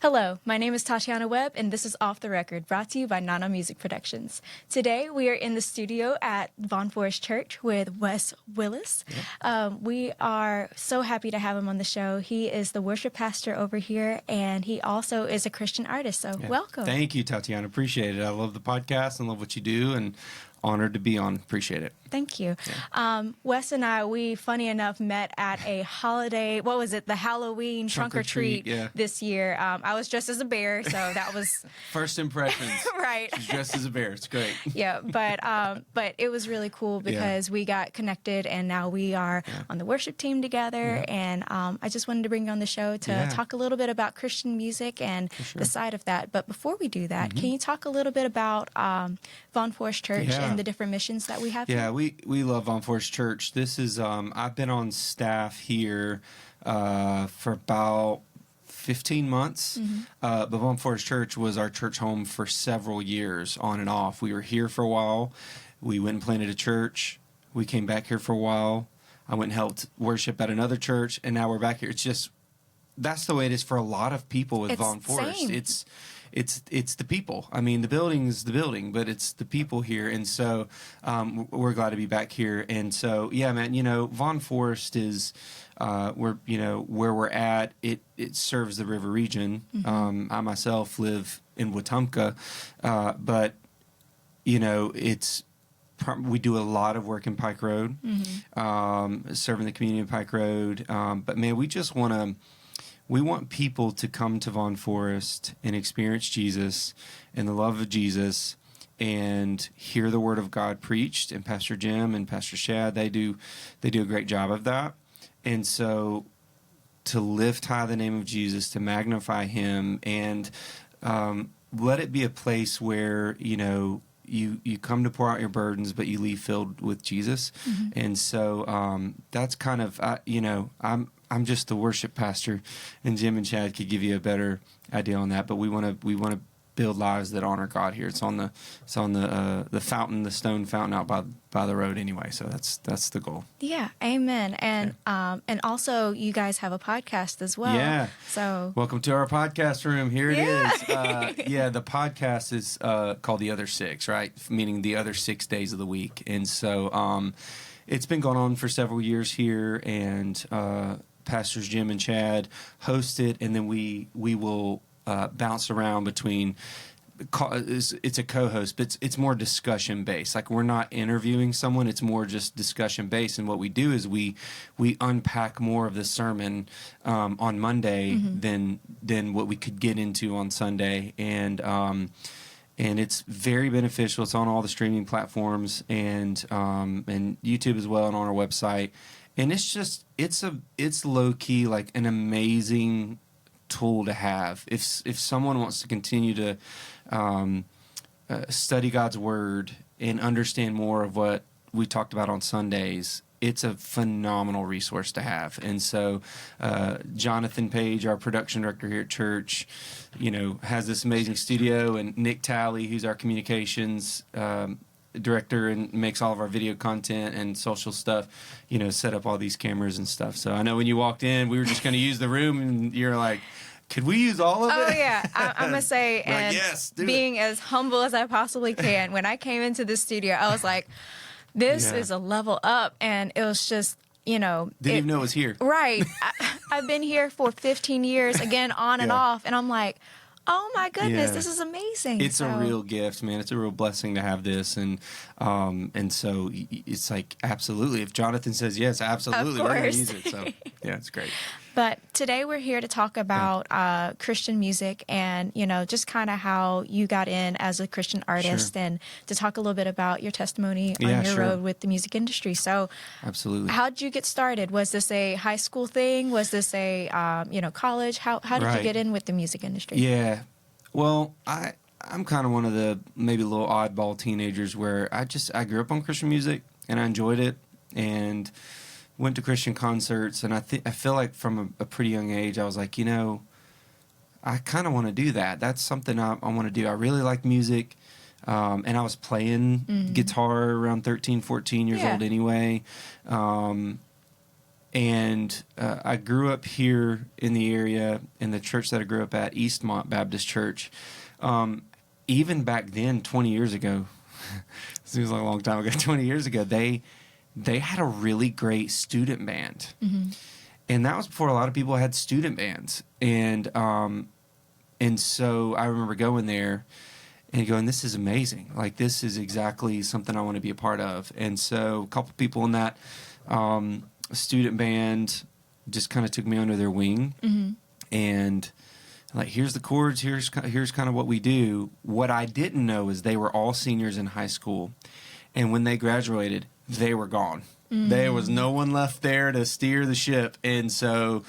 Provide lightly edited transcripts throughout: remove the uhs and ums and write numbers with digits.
Hello, my name is Tatyana Webb, and this is Off the Record, brought to you by Nana Music Productions. Today, we are in the studio at Von Forest Church with Wes Willis. We are so happy to have him on the show. He is the worship pastor over here, and he also is a Christian artist, so welcome. Thank you, Tatyana. Appreciate it. I love the podcast and love what you do, and honored to be on. Appreciate it. Thank you. Wes and I, we, funny enough, met at a holiday, what was it, the Halloween trunk or treat this year. I was dressed as a bear, so that was... First impressions. Right. She's dressed as a bear. It's great. Yeah, but it was really cool because we got connected, and now we are on the worship team together, and I just wanted to bring you on the show to talk a little bit about Christian music and the side of that. But before we do that, can you talk a little bit about Von Forest Church and the different missions that we have here? We love Von Forest Church. This is I've been on staff here for about 15 months. But Von Forest Church was our church home for several years, on and off. We were here for a while. We went and planted a church. We came back here for a while. I went and helped worship at another church, and now we're back here. It's just, that's the way it is for a lot of people with Von Forest. It's the people. I mean, the building is the building, but it's the people here. And so we're glad to be back here. And so, yeah, man, Von Forest is where we're at. It serves the river region. I myself live in Wetumpka, but, we do a lot of work in Pike Road, serving the community in Pike Road. But, man, we want people to come to Von Forest and experience Jesus and the love of Jesus and hear the Word of God preached. And Pastor Jim and Pastor Shad, they do a great job of that. And so to lift high the name of Jesus, to magnify Him, and let it be a place where, you come to pour out your burdens, but you leave filled with Jesus. And so that's kind of, I'm just the worship pastor, and Jim and Chad could give you a better idea on that. But we want to build lives that honor God here. It's on the fountain, the stone fountain out by the road anyway. So that's the goal. Yeah, amen. And and also you guys have a podcast as well. Yeah. So welcome to our podcast room. Here it is. The podcast is called The Other Six, right? Meaning the other 6 days of the week. And so it's been going on for several years here, and Pastors Jim and Chad host it, and then we will bounce around between. It's a co-host, but it's more discussion based. Like, we're not interviewing someone; it's more just discussion based. And what we do is we unpack more of the sermon on Monday than what we could get into on Sunday, and it's very beneficial. It's on all the streaming platforms and YouTube as well, and on our website. And it's low key, like an amazing tool to have if someone wants to continue to study God's Word and understand more of what we talked about on Sundays. It's a phenomenal resource to have. And so Jonathan Page, our production director here at church, has this amazing studio, and Nick Talley, who's our communications director and makes all of our video content and social stuff, set up all these cameras and stuff. So I know when you walked in, we were just going to use the room, and you're like, could we use all of it? Oh, yeah. I'm going to say, and yes, being as humble as I possibly can, when I came into the studio, I was like, this is a level up. And it was just, Didn't even know it was here. Right. I've been here for 15 years, again, on and off. And I'm like, oh my goodness, this is amazing. It's a real gift, man. It's a real blessing to have this, and so it's like, absolutely. If Jonathan says yes, absolutely, we're going to use it. So yeah, it's great. But today we're here to talk about Christian music and, just kind of how you got in as a Christian artist, and to talk a little bit about your testimony on your road with the music industry. So absolutely. How did you get started? Was this a high school thing? Was this a, college? How did you get in with the music industry? Yeah. Well, I'm kind of one of the maybe little oddball teenagers where I grew up on Christian music, and I enjoyed it, and went to Christian concerts, and I feel like from a pretty young age I was like, I kind of want to do that. That's something I want to do. I really like music, and I was playing guitar around 13, 14 years old anyway. And I grew up here in the area, in the church that I grew up at, Eastmont Baptist Church. Even back then, 20 years ago, seems like a long time ago, 20 years ago, they had a really great student band. Mm-hmm. And that was before a lot of people had student bands. And so I remember going there and going, this is amazing. Like, this is exactly something I want to be a part of. And so a couple people in that student band just kind of took me under their wing. Mm-hmm. And like, here's the chords, here's kind of what we do. What I didn't know is they were all seniors in high school. And when they graduated, they were gone. Mm-hmm. There was no one left there to steer the ship. And so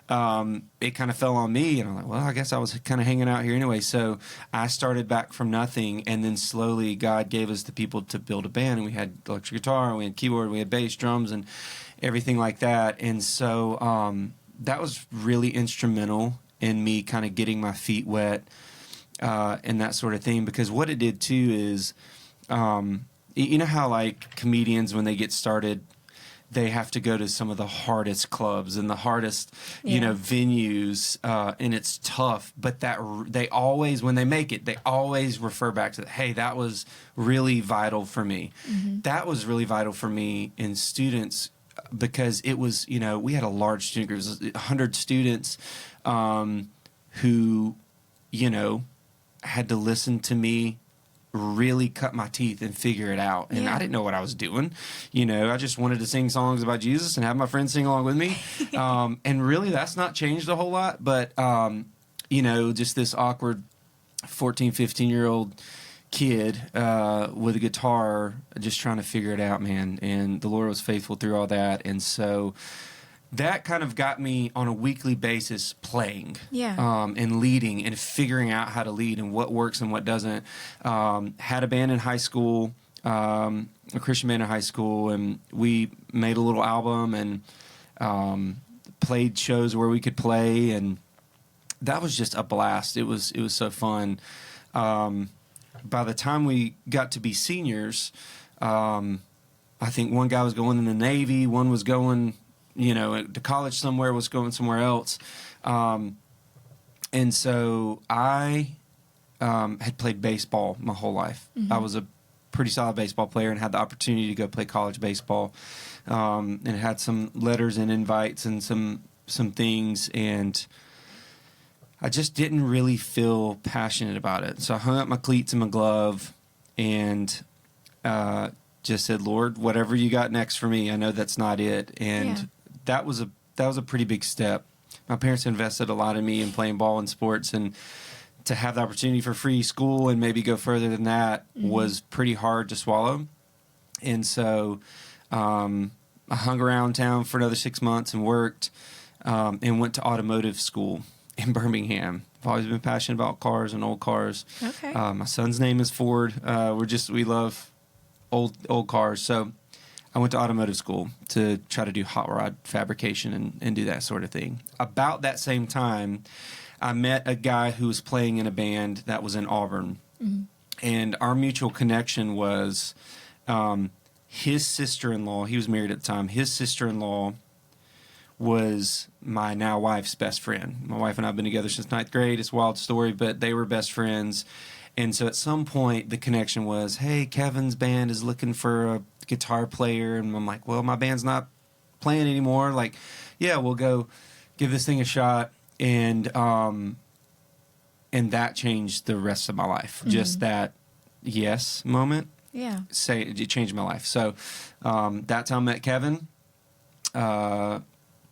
it kind of fell on me. And I'm like, well, I guess I was kind of hanging out here anyway. So I started back from nothing. And then slowly God gave us the people to build a band. And we had electric guitar, we had keyboard, we had bass, drums, and everything like that. And so that was really instrumental in me kind of getting my feet wet and that sort of thing. Because what it did, too, is you know how, like, comedians, when they get started, they have to go to some of the hardest clubs and the hardest, you know, venues, and it's tough. But they always, when they make it, they always refer back to, hey, that was really vital for me. Mm-hmm. That was really vital for me in students, because it was, you know, we had a large student group, it was 100 students who, you know, had to listen to me really cut my teeth and figure it out. And I didn't know what I was doing. You know, I just wanted to sing songs about Jesus and have my friends sing along with me. And really, that's not changed a whole lot. But, you know, just this awkward 14, 15-year-old kid with a guitar just trying to figure it out, man. And the Lord was faithful through all that. And so that kind of got me on a weekly basis playing and leading and figuring out how to lead and what works and what doesn't. Had a band in high school, a Christian band in high school, and we made a little album and played shows where we could play, and that was just a blast. It was so fun. By the time we got to be seniors, I think one guy was going in the Navy, one was going, you know, to college somewhere, was going somewhere else. And so I had played baseball my whole life. Mm-hmm. I was a pretty solid baseball player and had the opportunity to go play college baseball, and had some letters and invites and some things, and I just didn't really feel passionate about it. So I hung up my cleats and my glove and just said, Lord, whatever you got next for me, I know that's not it. And that was a pretty big step. My parents invested a lot in me in playing ball and sports, and to have the opportunity for free school and maybe go further than that was pretty hard to swallow. And so I hung around town for another 6 months and worked and went to automotive school in Birmingham. I've always been passionate about cars and old cars. Okay. My son's name is Ford. We love old cars. So I went to automotive school to try to do hot rod fabrication and do that sort of thing. About that same time, I met a guy who was playing in a band that was in Auburn. Mm-hmm. And our mutual connection was his sister-in-law. He was married at the time. His sister-in-law was my now wife's best friend. My wife and I have been together since 9th grade. It's a wild story, but they were best friends. And so at some point, the connection was, hey, Kevin's band is looking for a guitar player. And I'm like, well, my band's not playing anymore. Like, yeah, we'll go give this thing a shot. And that changed the rest of my life. Mm-hmm. Just that yes moment. Yeah. It changed my life. So that time I met Kevin.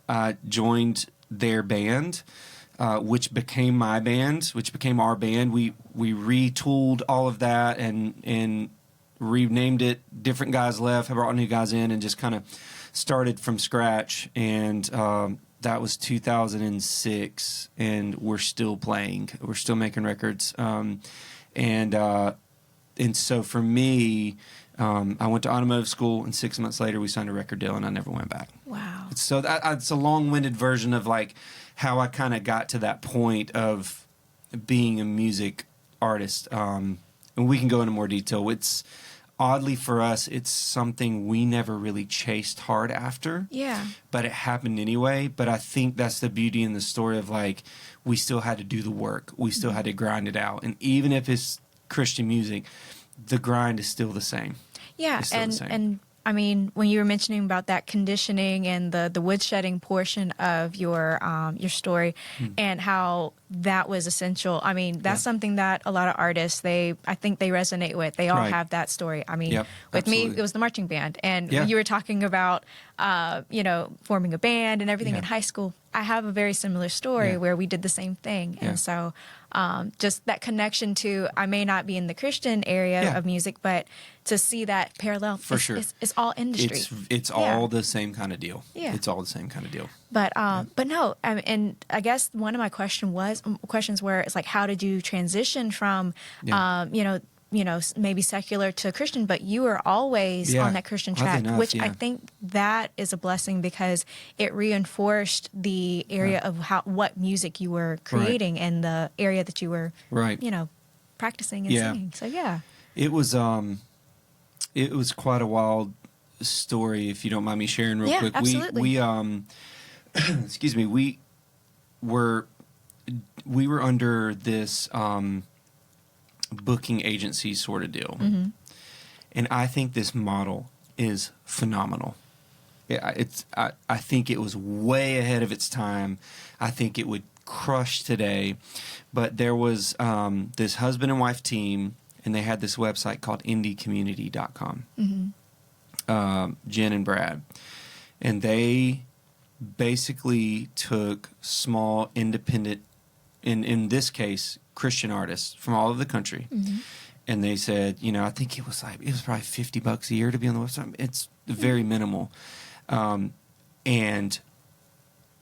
I joined their band, which became my band, which became our band. We retooled all of that and renamed it. Different guys left, I brought new guys in, and just kind of started from scratch. And that was 2006, and we're still playing. We're still making records. And so for me, I went to automotive school, and 6 months later we signed a record deal, and I never went back. Wow. So it's a long-winded version of like how I kind of got to that point of being a music artist. And we can go into more detail. It's oddly for us, it's something we never really chased hard after. Yeah. But it happened anyway. But I think that's the beauty in the story of like, we still had to do the work. We still had to grind it out. And even if it's Christian music, the grind is still the same. Yeah. And I mean, when you were mentioning about that conditioning and the woodshedding portion of your story and how that was essential. I mean, that's something that a lot of artists, I think they resonate with. They all have that story. I mean, with me, it was the marching band. And you were talking about, forming a band and everything in high school. I have a very similar story where we did the same thing. And so just that connection to, I may not be in the Christian area of music, but to see that parallel, it's all industry. It's all the same kind of deal. Yeah. It's all the same kind of deal. But no, I mean, and I guess one of my questions were, it's like, how did you transition from, maybe secular to Christian, but you were always on that Christian track, which I think that is a blessing because it reinforced the area of what music you were creating and the area that you were, practicing and singing. So it was quite a wild story, if you don't mind me sharing real quick. Absolutely. We excuse me, we were under this booking agency sort of deal. Mm-hmm. And I think this model is phenomenal. Yeah, I think it was way ahead of its time. I think it would crush today. But there was this husband and wife team, and they had this website called indiecommunity.com. Mm-hmm. Jen and Brad. And they basically took small, independent, in this case, Christian artists from all over the country. Mm-hmm. And they said, I think it was probably $50 a year to be on the website. It's very minimal. And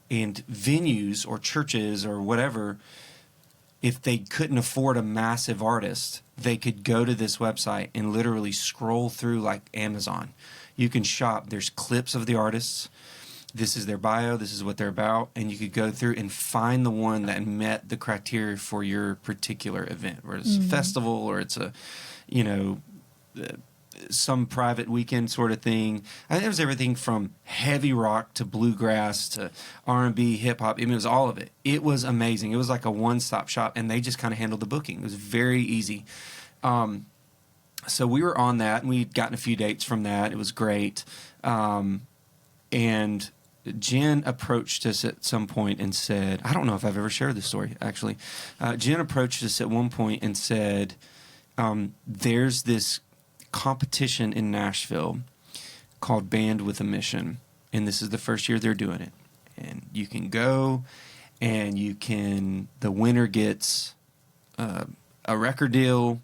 venues or churches or whatever, if they couldn't afford a massive artist, they could go to this website and literally scroll through like Amazon. You can shop. There's clips of the artists. This is their bio. This is what they're about. And you could go through and find the one that met the criteria for your particular event, whether it's a festival or it's a, some private weekend sort of thing. I think it was everything from heavy rock to bluegrass to R&B, hip hop. I mean, it was all of it. It was amazing. It was like a one-stop shop, and they just kind of handled the booking. It was very easy. So we were on that, and we'd gotten a few dates from that. It was great. And Jen approached us at some point and said, I don't know if I've ever shared this story, actually. Jen approached us at one point and said, there's this competition in Nashville called Band with a Mission, and this is the first year they're doing it. And you can go, and the winner gets a record deal,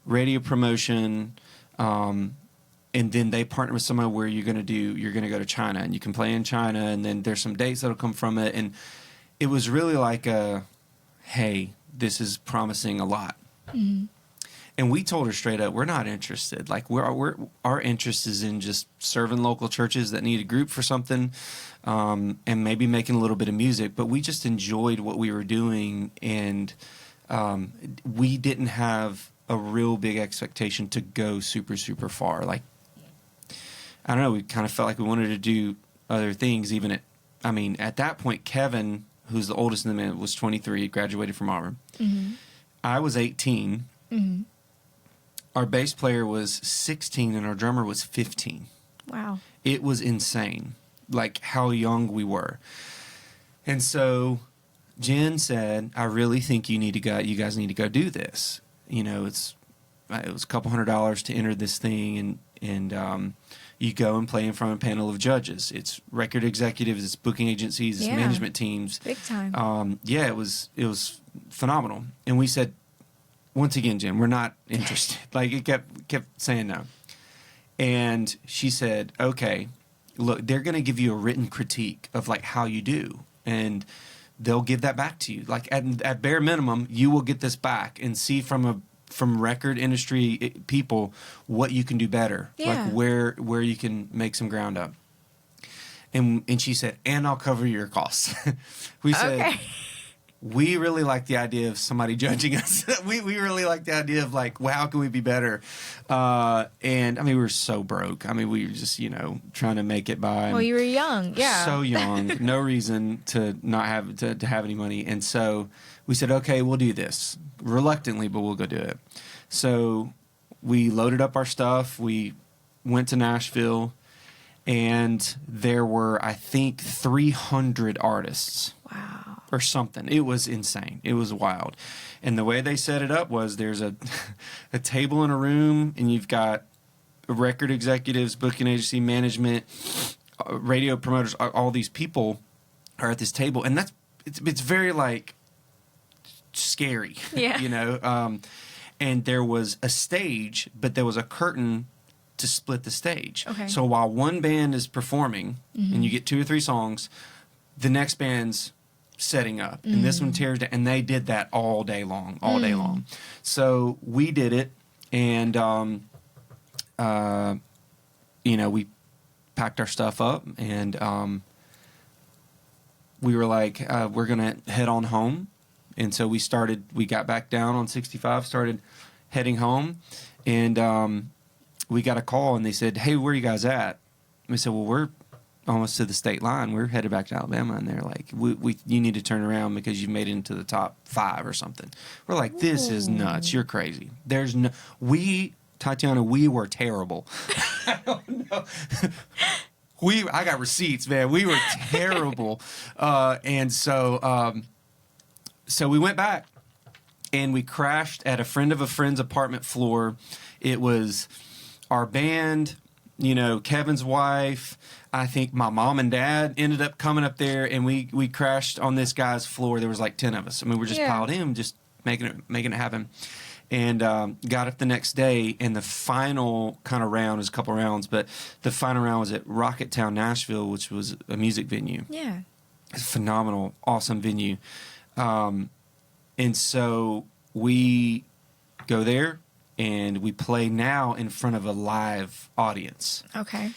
radio promotion, and then they partner with somebody where you're going to go to China, and you can play in China, and then there's some dates that'll come from it. And it was really like hey, this is promising a lot. Mm-hmm. And we told her straight up, we're not interested. Like our interest is in just serving local churches that need a group for something, and maybe making a little bit of music. But we just enjoyed what we were doing, and we didn't have a real big expectation to go super, super far. Like, I don't know, we kind of felt like we wanted to do other things. At that point, Kevin, who's the oldest in the band, was 23, graduated from Auburn. Mm-hmm. I was 18. Mm-hmm. Our bass player was 16, and our drummer was 15. Wow. It was insane, like how young we were. And so Jen said, I really think you guys need to go do this. It was a couple $100 to enter this thing, and you go and play in front of a panel of judges. It's record executives, it's booking agencies, it's management teams. Big time. It was phenomenal. And we said, once again, Jen, we're not interested. Like, it kept saying no. And she said, okay, look, they're going to give you a written critique of like how you do, and they'll give that back to you. Like at bare minimum, you will get this back and see from record industry people what you can do better, like where you can make some ground up. And she said, and I'll cover your costs. We said, we really like the idea of somebody judging us. we really like the idea of like, well, how can we be better? And I mean, we were so broke. I mean, we were just, trying to make it by. Well, you were young. Yeah. So young. No reason to not have, to have any money. And so we said, okay, we'll do this. Reluctantly, but we'll go do it. So we loaded up our stuff. We went to Nashville, and there were, I think, 300 artists. Wow. Or something. It was insane. It was wild. And the way they set it up was there's a table in a room, and you've got record executives, booking agency, management, radio promoters, all these people are at this table. And it's very like scary, Yeah. And there was a stage, but there was a curtain to split the stage. Okay. So while one band is performing, and you get 2 or 3 songs, the next band's setting up, and this one tears down, and they did that all day long. So we did it, and we packed our stuff up, and we were like, we're gonna head on home. And so we got back down on 65, started heading home, and we got a call, and they said, hey, where are you guys at? And we said, well, we're almost to the state line. We're headed back to Alabama. And they're like, you need to turn around because you made it into the top 5 or something. We're like, this is nuts. You're crazy. Tatyana, we were terrible. I don't know. I got receipts, man. We were terrible. And so we went back, and we crashed at a friend of a friend's apartment floor. It was our band, Kevin's wife. I think my mom and dad ended up coming up there, and we crashed on this guy's floor. There was like 10 of us. I mean, we're just piled in, just making it happen. And got up the next day, and the final kind of round was a couple rounds, but the final round was at Rocketown, Nashville, which was a music venue. Yeah. It's a phenomenal, awesome venue. And so we go there, and we play now in front of a live audience. Okay.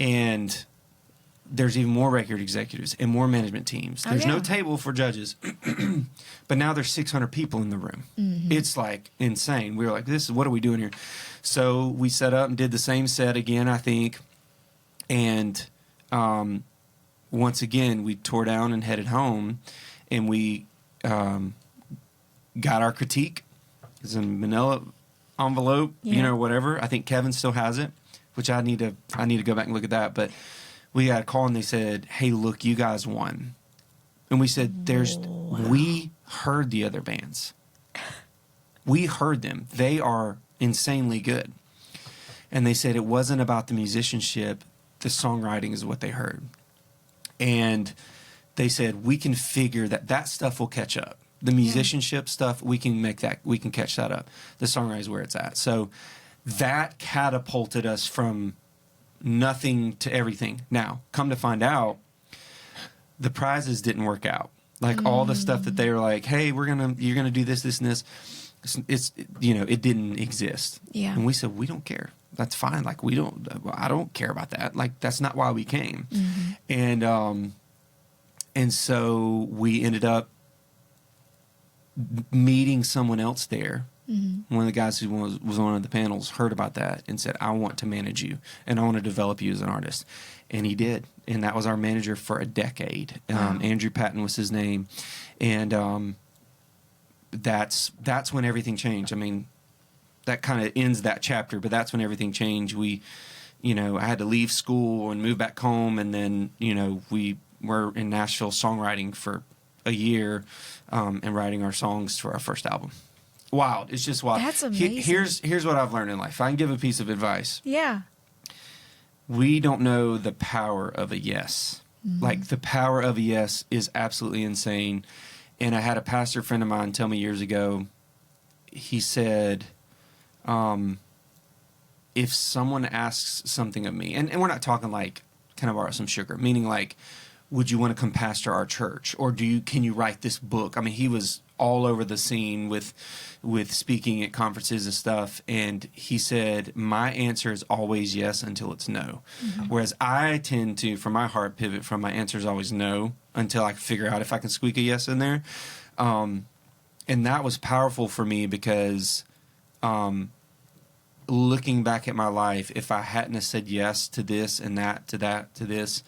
And there's even more record executives and more management teams. There's no table for judges, but now there's 600 people in the room. Mm-hmm. It's like insane. We were like, what are we doing here? So we set up and did the same set again, I think. And once again, we tore down and headed home, and we got our critique. It's in manila envelope, whatever. I think Kevin still has it, which I need to go back and look at that. But we got a call, and they said, hey, look, you guys won. And we said, we heard the other bands. We heard them. They are insanely good. And they said it wasn't about the musicianship. The songwriting is what they heard. And they said, we can figure that stuff will catch up. The musicianship stuff, we can catch that up. The songwriting is where it's at. So that catapulted us from nothing to everything. Now, come to find out, the prizes didn't work out. Like all the stuff that they were like, hey, you're gonna do this, this, and this. It didn't exist. Yeah. And we said, we don't care. That's fine. Like I don't care about that. Like that's not why we came. Mm-hmm. And so we ended up meeting someone else there. Mm-hmm. One of the guys who was on one of the panels heard about that and said, I want to manage you and I want to develop you as an artist. And he did. And that was our manager for a decade. Wow. Andrew Patton was his name. And that's when everything changed. I mean, that kind of ends that chapter, but that's when everything changed. I had to leave school and move back home. And then, we were in Nashville songwriting for a year and writing our songs for our first album. Wild. It's just wild. That's amazing. Here's what I've learned in life. If I can give a piece of advice. Yeah. We don't know the power of a yes. Mm-hmm. Like the power of a yes is absolutely insane. And I had a pastor friend of mine tell me years ago, he said, if someone asks something of me, and we're not talking like, can I borrow some sugar? Meaning like, would you want to come pastor our church? Or can you write this book? I mean, he was all over the scene with speaking at conferences and stuff. And he said, my answer is always yes until it's no. Mm-hmm. Whereas I tend to, from my heart, pivot from my answer is always no until I figure out if I can squeak a yes in there. And that was powerful for me because looking back at my life, if I hadn't have said yes to this and that, to that, to this,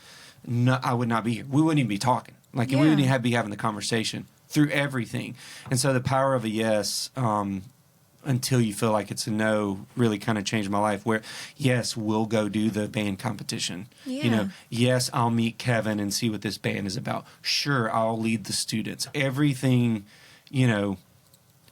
no, I would not be here. We wouldn't even be talking. Like, we wouldn't even be having the conversation through everything. And so the power of a yes, until you feel like it's a no, really kind of changed my life. Where, yes, we'll go do the band competition. Yeah. You know, yes, I'll meet Kevin and see what this band is about. Sure, I'll lead the students. Everything, you know,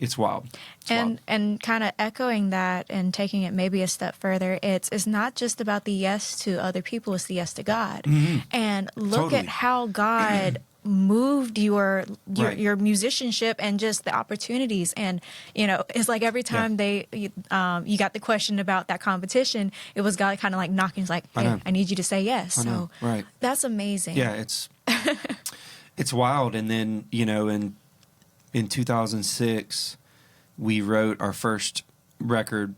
it's wild. And kind of echoing that and taking it maybe a step further, it's not just about the yes to other people, it's the yes to God. Mm-hmm. And look at how God moved your musicianship and just the opportunities. And, you know, it's like every time you got the question about that competition, it was God kind of like knocking, like, hey, I need you to say yes. So that's amazing. Yeah, it's wild. And then, you know, in 2006, we wrote our first record,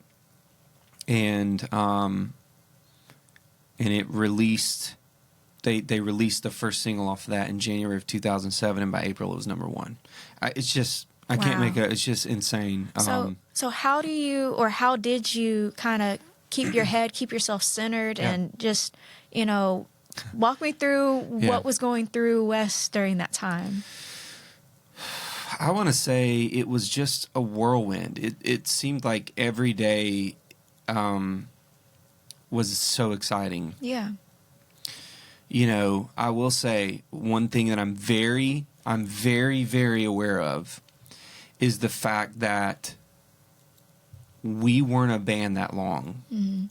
and it released. They released the first single off of that in January of 2007, and by April it was number one. It's just can't make it. It's just insane. So how did you kind of keep your head, keep yourself centered, and just, you know, walk me through what was going through Wes during that time? I want to say it was just a whirlwind. It seemed like every day was so exciting. Yeah. You know, I will say one thing that I'm very, very aware of is the fact that we weren't a band that long. Mm-hmm.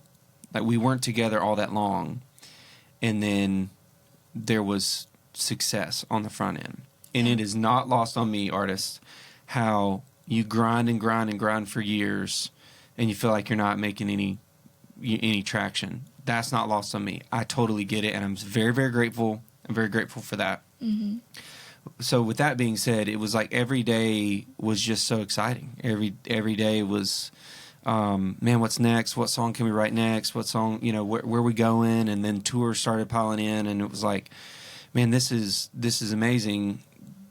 Like, we weren't together all that long. And then there was success on the front end. And it is not lost on me, artists, how you grind and grind and grind for years and you feel like you're not making any traction. That's not lost on me. I totally get it, and I'm very, very grateful. I'm very grateful for that. Mm-hmm. So with that being said, it was like every day was just so exciting. Every day was, man, what's next? What song can we write next? What song, you know, where are we going? And then tours started piling in, and it was like, man, this is amazing.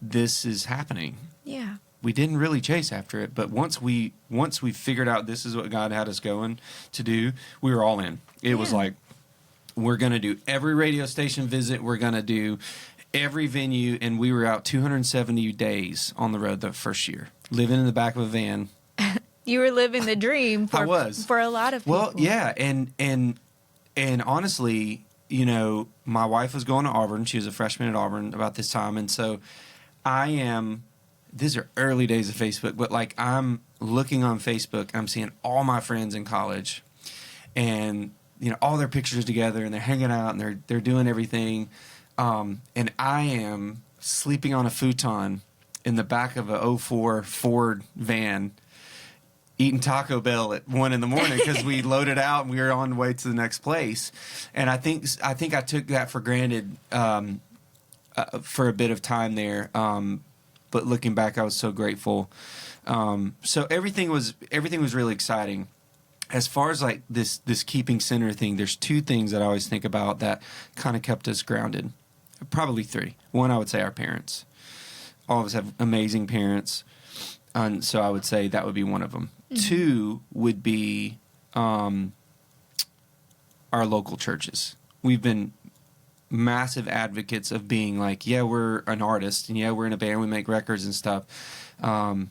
This is happening. Yeah. We didn't really chase after it, but once we figured out this is what God had us going to do, we were all in. It was like, we're going to do every radio station visit. We're going to do every venue. And we were out 270 days on the road the first year, living in the back of a van. You were living the dream for a lot of people. Well, yeah. And honestly, you know, my wife was going to Auburn. She was a freshman at Auburn about this time. And so these are early days of Facebook, but like, I'm looking on Facebook, I'm seeing all my friends in college, and you know, all their pictures together, and they're hanging out, and they're doing everything, and I am sleeping on a futon in the back of a '04 Ford van, eating Taco Bell at 1 a.m. because we loaded out and we were on the way to the next place. And I think I took that for granted for a bit of time there. But looking back, I was so grateful. So everything was really exciting. As far as like this keeping center thing, there's two things that I always think about that kind of kept us grounded. Probably three. One, I would say our parents. All of us have amazing parents. And so I would say that would be one of them. Mm-hmm. Two would be our local churches. We've been massive advocates of being like, yeah, we're an artist, and yeah, we're in a band, we make records and stuff. And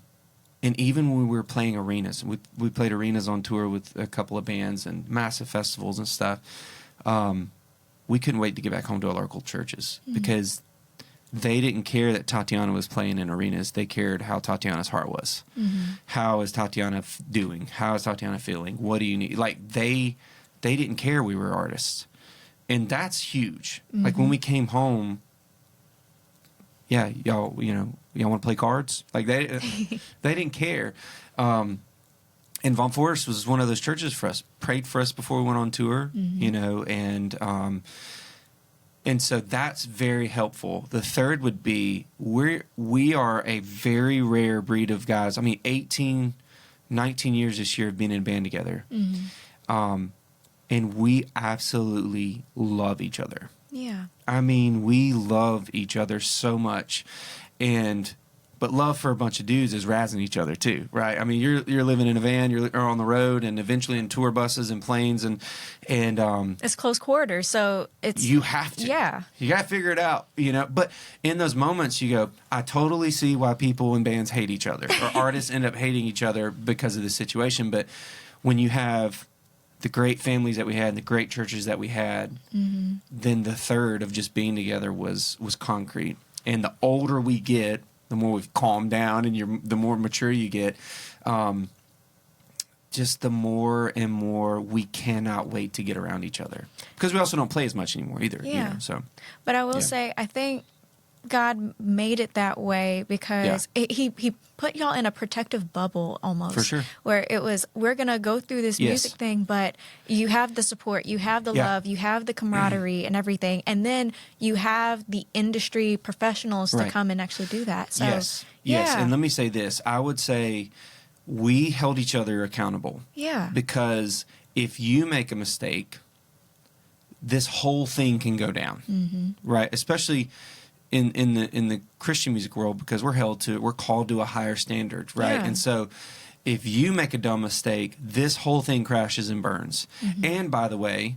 even when we were playing arenas, we played arenas on tour with a couple of bands and massive festivals and stuff. We couldn't wait to get back home to our local churches because they didn't care that Tatyana was playing in arenas. They cared how Tatyana's heart was. Mm-hmm. How is Tatyana doing? How is Tatyana feeling? What do you need? Like, they didn't care we were artists. And that's huge. Mm-hmm. Like, when we came home, yeah, y'all want to play cards? Like, they didn't care. And Von Forest was one of those churches for us. Prayed for us before we went on tour, you know, and so that's very helpful. The third would be we are a very rare breed of guys. I mean, 18, 19 years this year of being in a band together. Mm-hmm. And we absolutely love each other. Yeah. I mean, we love each other so much. But But love for a bunch of dudes is razzing each other too, right? I mean, you're living in a van, you're on the road, and eventually in tour buses and planes, and it's close quarters, so you have to, you got to figure it out, But in those moments, you go, I totally see why people in bands hate each other, or artists end up hating each other because of the situation. But when you have the great families that we had, and the great churches that we had, then the third of just being together was concrete. And the older we get, the more we've calmed down, and the more mature you get, just the more and more we cannot wait to get around each other, because we also don't play as much anymore either. So, but I will say, I think God made it that way because he put y'all in a protective bubble almost. For sure. Where it was, we're going to go through this music thing, but you have the support, you have the love, you have the camaraderie and everything. And then you have the industry professionals to come and actually do that. So, yes. And let me say this. I would say we held each other accountable. Yeah. Because if you make a mistake, this whole thing can go down. Right? Especially in the Christian music world, because we're called to a higher standard, right? And so if you make a dumb mistake, this whole thing crashes and burns. And by the way,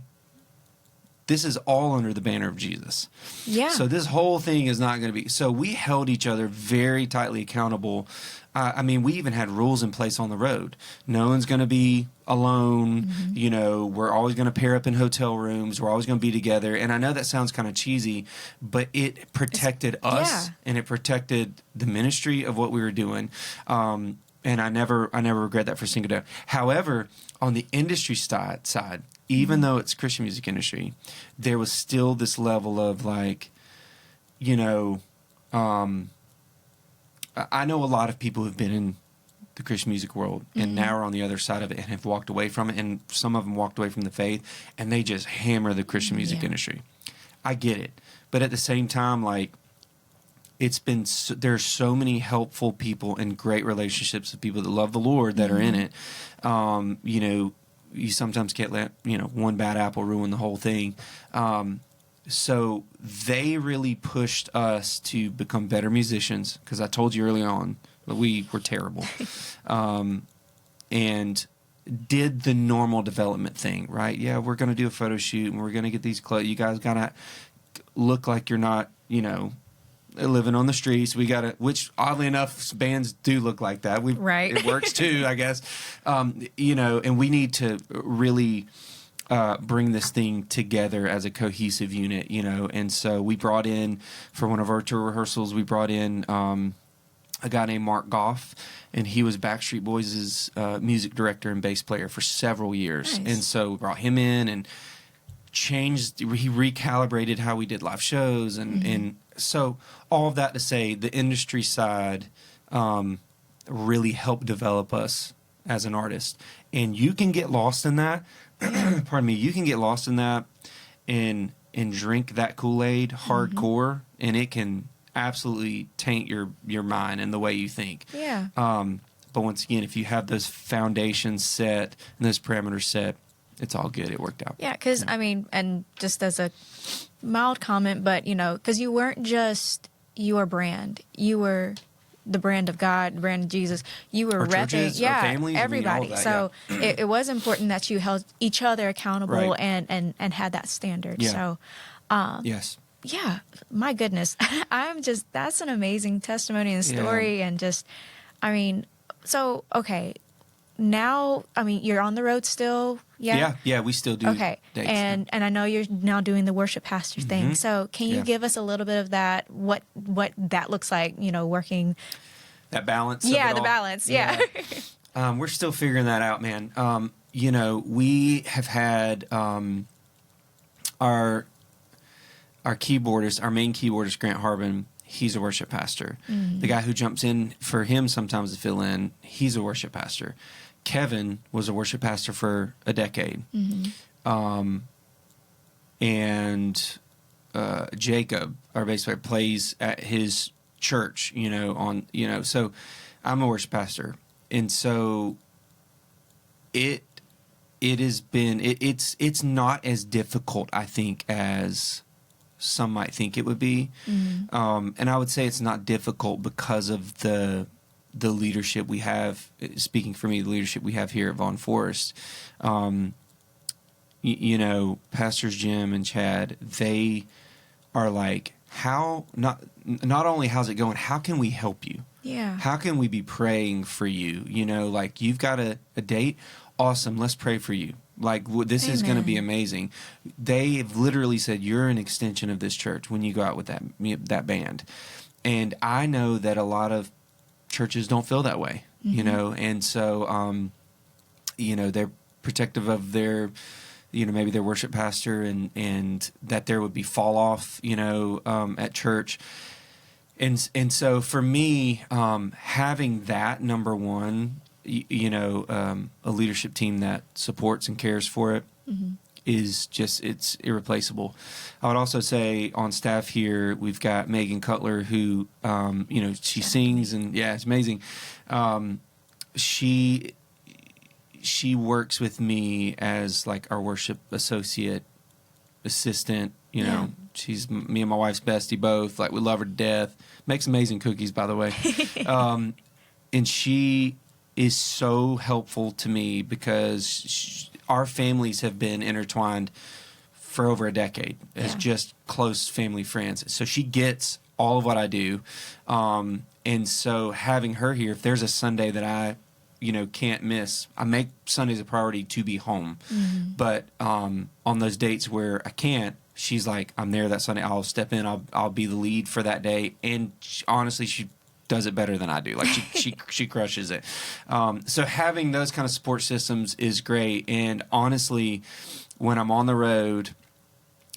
this is all under the banner of Jesus. Yeah. So this whole thing is not going to be. So we held each other very tightly accountable. I mean, we even had rules in place on the road. No one's going to be alone. We're always going to pair up in hotel rooms. We're always going to be together. And I know that sounds kind of cheesy, but it protected us, and it protected the ministry of what we were doing. And I never regret that for a single day. However, on the industry side, even though it's Christian music industry, there was still this level of I know a lot of people who've been in the Christian music world and now are on the other side of it and have walked away from it, and some of them walked away from the faith, and they just hammer the Christian music industry. I get it. But at the same time, there's so many helpful people and great relationships with people that love the Lord that are in it. You sometimes can't let, one bad apple ruin the whole thing. So they really pushed us to become better musicians, because I told you early on that we were terrible. And did the normal development thing, right? Yeah, we're going to do a photo shoot, and we're going to get these clothes. You guys got to look like you're not, living on the streets. We got to, which oddly enough, bands do look like that. It works too, I guess. And we need to really bring this thing together as a cohesive unit, And so we brought in, for one of our tour rehearsals, a guy named Mark Goff, and he was Backstreet Boys' music director and bass player for several years. Nice. And so we brought him in and he recalibrated how we did live shows. And so all of that to say, the industry side really helped develop us as an artist. And you can get lost in that. Pardon me. You can get lost in that and drink that Kool-Aid hardcore, and it can absolutely taint your mind and the way you think. Yeah. But once again, if you have those foundations set and those parameters set, it's all good. It worked out. Yeah, because, I mean, and just as a mild comment, but, because you weren't just your brand. You were the brand of God, the brand of Jesus. You were our repping, churches, our families, everybody. That, so it was important that you held each other accountable and had that standard. Yeah. So, yes. Yeah, my goodness. That's an amazing testimony and story. And just, I mean, so, okay. Now, I mean, you're on the road still. Yeah. Yeah, we still do. Okay. Dates, and I know you're now doing the worship pastor thing. So can you give us a little bit of that, what that looks like, working that balance? Yeah, the balance. Yeah. We're still figuring that out, man. We have had our keyboardist, our main keyboardist, Grant Harbin. He's a worship pastor. The guy who jumps in for him sometimes to fill in, he's a worship pastor. Kevin was a worship pastor for a decade. And Jacob, our bass player, plays at his church, so I'm a worship pastor. And so it has been, it's not as difficult, I think, as some might think it would be. And I would say it's not difficult because of the leadership we have. Speaking for me, the leadership we have here at Vaughn Forest. You know, Pastors Jim and Chad, they are like, not only how's it going, how can we help you? Yeah. How can we be praying for you? You know, like, you've got a date. Awesome. Let's pray for you. Like, this is going to be amazing. They have literally said, you're an extension of this church when you go out with that band. And I know that a lot of churches don't feel that way, you know, and so, you know, they're protective of their, you know, maybe their worship pastor, and that there would be fall off, you know, at church. And so for me, having that, number one, you know, a leadership team that supports and cares for it is just, it's irreplaceable. I would also say on staff here, we've got Megan Cutler, who, you know, she sings, and it's amazing. She works with me as like our worship assistant, you know. She's me and my wife's bestie both. Like, we love her to death. Makes amazing cookies, by the way. And she is so helpful to me because our families have been intertwined for over a decade as just close family friends. So she gets all of what I do. And so having her here, if there's a Sunday that I, you know, can't miss, I make Sundays a priority to be home. But on those dates where I can't, she's like, I'm there that Sunday. I'll step in. I'll be the lead for that day. And honestly, she does it better than I do. Like, she crushes it. So having those kind of support systems is great. And honestly, when I'm on the road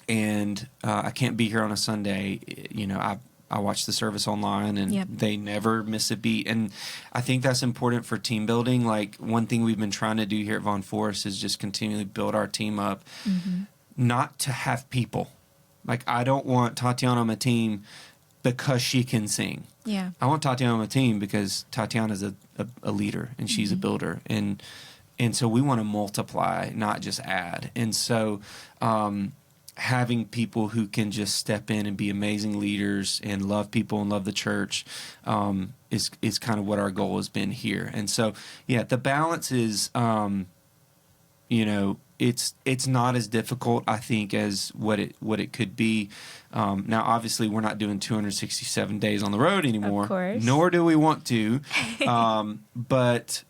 and I can't be here on a Sunday, you know, I watch the service online, and they never miss a beat. And I think that's important for team building. Like, one thing we've been trying to do here at Vaughn Forest is just continually build our team up. Not to have people. Like, I don't want Tatyana on my team because she can sing. I want Tatyana on my team because Tatyana's a leader, and she's a builder. And so we want to multiply, not just add. And so having people who can just step in and be amazing leaders and love people and love the church is kind of what our goal has been here. And so, the balance is, you know, it's not as difficult, I think, as what it could be. Now, obviously, we're not doing 267 days on the road anymore, of course. Nor do we want to. But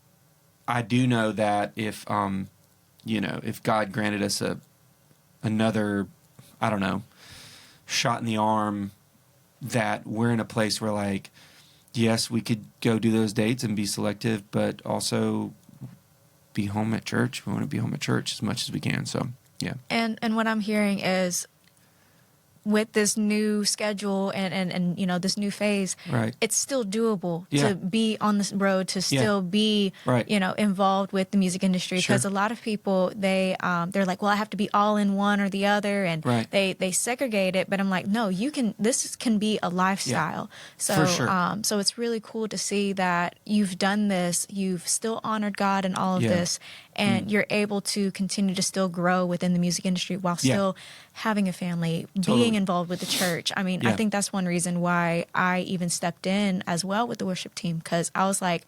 I do know that if you know, if God granted us another, I don't know, shot in the arm, that we're in a place where, like, yes, we could go do those dates and be selective, but also be home at church. We want to be home at church as much as we can. So, And what I'm hearing is, with this new schedule and you know, this new phase, it's still doable to be on this road, to still be, you know, involved with the music industry. Because a lot of people, they're like, well, I have to be all in one or the other, and they segregate it. But I'm like, no, this can be a lifestyle. So, so it's really cool to see that you've done this, you've still honored God in all of this, and you're able to continue to still grow within the music industry while still having a family, being involved with the church. I mean, I think that's one reason why I even stepped in as well with the worship team, because I was like,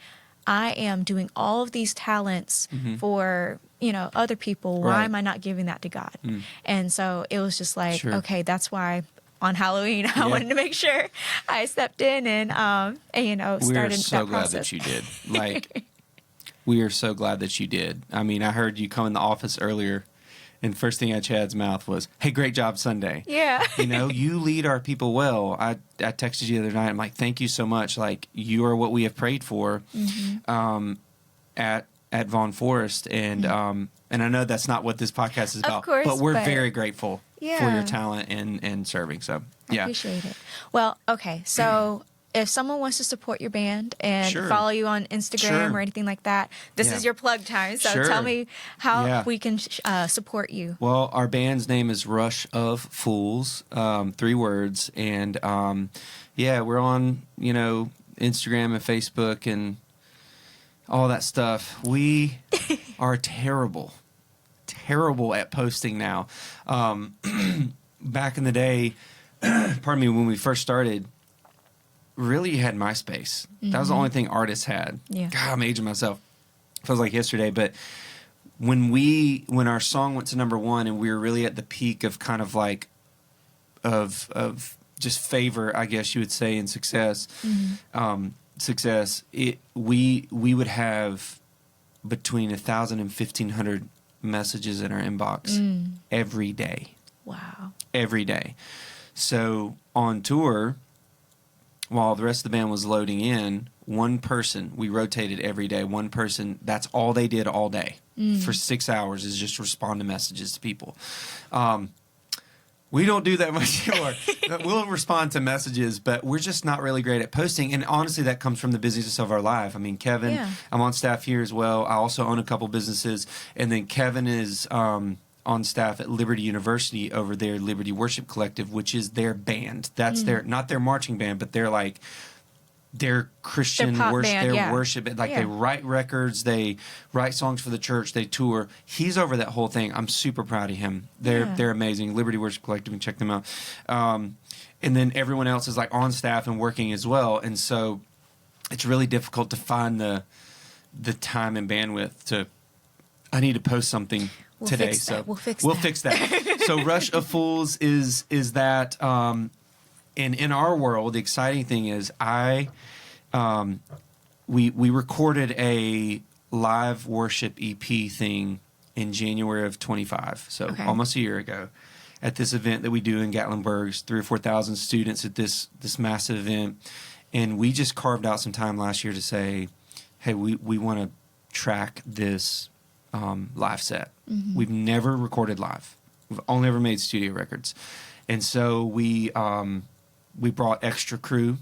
I am doing all of these talents for, you know, other people. Why am I not giving that to God? And so it was just like, okay, that's why on Halloween I wanted to make sure I stepped in and you know, started that process. We are so glad that you did. Like, we are so glad that you did. I mean, I heard you come in the office earlier, and first thing out of Chad's mouth was, "Hey, great job Sunday." You know, you lead our people well. I texted you the other night. I'm like, thank you so much. Like, you are what we have prayed for at Vaughn Forest. And and I know that's not what this podcast is about, of course, but we're very grateful for your talent and serving. So, I appreciate it. Well, okay, so if someone wants to support your band and follow you on Instagram or anything like that, this is your plug time. So tell me how we can support you. Well, our band's name is Rush of Fools, 3 words. And we're on, you know, Instagram and Facebook and all that stuff. We are terrible at posting now. Back in the day, pardon me, when we first started, really had MySpace. That was the only thing artists had. Yeah. God, I'm aging myself. Feels like yesterday, but when our song went to number 1 and we were really at the peak of kind of like of just favor, I guess you would say, in success, we would have between 1,000 and 1,500 messages in our inbox every day. Wow. Every day. So on tour, while the rest of the band was loading in, one person, we rotated every day, one person, that's all they did all day for 6 hours is just respond to messages to people. We don't do that much anymore. We'll respond to messages, but we're just not really great at posting. And honestly, that comes from the busyness of our life. I mean, Kevin, I'm on staff here as well. I also own a couple businesses. And then Kevin is on staff at Liberty University over there, Liberty Worship Collective, which is their band. That's not their marching band, but they're like their Christian worship, worship. Like they write records, they write songs for the church, they tour. He's over that whole thing. I'm super proud of him. They're amazing. Liberty Worship Collective, and check them out. And then everyone else is like on staff and working as well. And so it's really difficult to find the time and bandwidth to. I need to post something today. So we'll fix that. So Rush of Fools is that. And in our world, the exciting thing is we recorded a live worship EP thing in January of 25, so almost a year ago, at this event that we do in Gatlinburg. 3,000 or 4,000 students at this massive event, and we just carved out some time last year to say, hey, we want to track this live set. We've never recorded live. We've only ever made studio records, and so we brought extra crew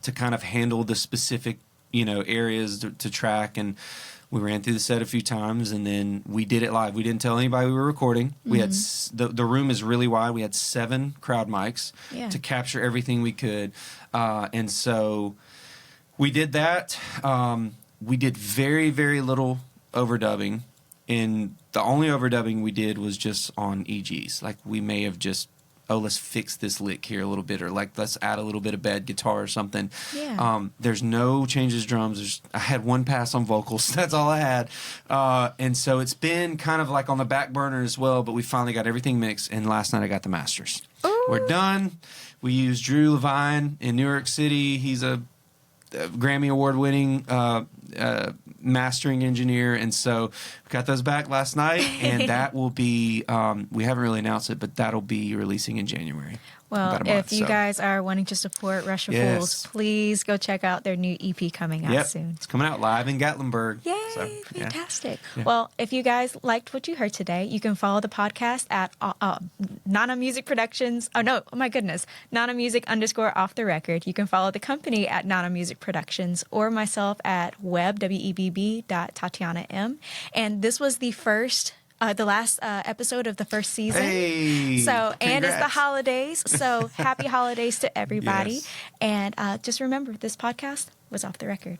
to kind of handle the specific, areas to track. And we ran through the set a few times, and then we did it live. We didn't tell anybody we were recording. We had the room is really wide. We had 7 crowd mics to capture everything we could. And so we did that. We did very, very little overdubbing. And the only overdubbing we did was just on EGs. Like we may have just, let's fix this lick here a little bit, or like let's add a little bit of bad guitar or something. There's no changes drums. I had one pass on vocals. That's all I had. And so it's been kind of like on the back burner as well, but we finally got everything mixed, and last night I got the masters. Ooh. We're done. We used Drew Levine in New York City. He's a Grammy Award-winning mastering engineer, and so we got those back last night, and that will be we haven't really announced it, but that'll be releasing in January. Well, if you guys are wanting to support Rush of Fools, please go check out their new EP coming out soon. It's coming out live in Gatlinburg. Yay, fantastic. Yeah. Well, if you guys liked what you heard today, you can follow the podcast at Nana Music Productions. Nana Music _off the record. You can follow the company at Nana Music Productions, or myself at Webb, Tatyana M. And this was the last episode of the first season. Hey, and it's the holidays, so happy holidays to everybody. And just remember, this podcast was off the record.